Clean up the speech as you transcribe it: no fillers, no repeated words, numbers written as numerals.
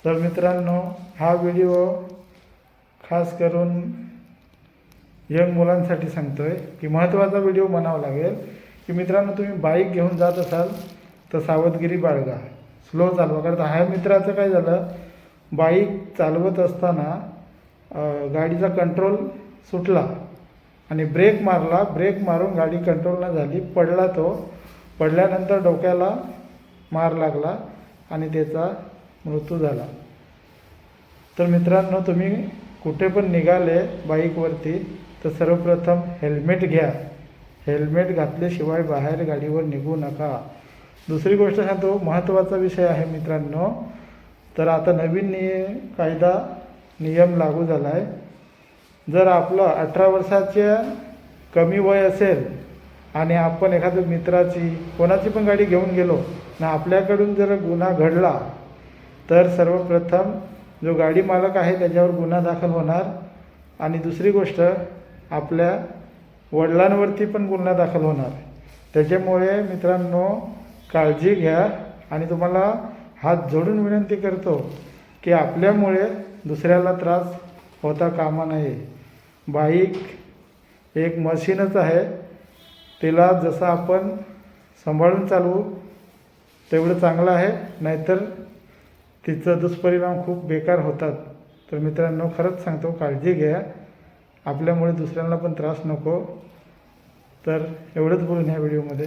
तर मित्रांनो, हा व्हिडिओ खास करून यंग मुलांसाठी सांगतो आहे की महत्त्वाचा व्हिडिओ बनावा लागेल की मित्रांनो, तुम्ही बाईक घेऊन जात असाल तर सावधगिरी बाळगा, स्लो चालवा. कारण ह्या मित्राचं काय झालं, बाईक चालवत असताना गाडीचा कंट्रोल सुटला आणि ब्रेक मारला. ब्रेक मारून गाडी कंट्रोल न झाली, पडला. तो पडल्यानंतर डोक्याला मार लागला आणि त्याचा मृत्यू झाला. तर मित्रांनो, तुम्ही कुठे पण निघाले बाईकवरती तर सर्वप्रथम हेल्मेट घ्या. हेल्मेट घातल्याशिवाय बाहेर गाडीवर निघू नका. दुसरी गोष्ट सांगतो, महत्त्वाचा विषय आहे मित्रांनो. तर आता नवीन कायदा नियम लागू झाला आहे. जर आपलं 18 वर्षाच्या कमी वय असेल आणि आपण एखाद्या मित्राची कोणाची पण गाडी घेऊन गेलो ना, आपल्याकडून जर गुन्हा घडला तर सर्वप्रथम जो गाडी मालक आहे त्याच्यावर गुन्हा दाखल होणार. आणि दुसरी गोष्ट, आपल्या वडिलांवरती पण गुन्हा दाखल होणार. त्याच्यामुळे मित्रांनो, काळजी घ्या. आणि तुम्हाला हात जोडून विनंती करतो की आपल्यामुळे दुसऱ्याला त्रास होता कामा नये. बाईक एक मशीनच आहे, तिला जसं आपण सांभाळून चालवू तेवढं चांगलं आहे, नाहीतर तिचं दुष्परिणाम खूप बेकार होतात. तर मित्रांनो, खरंच सांगतो, काळजी घ्या. आपल्यामुळे दुसऱ्यांना पण त्रास नको. तर एवढंच बोलून ह्या व्हिडिओमध्ये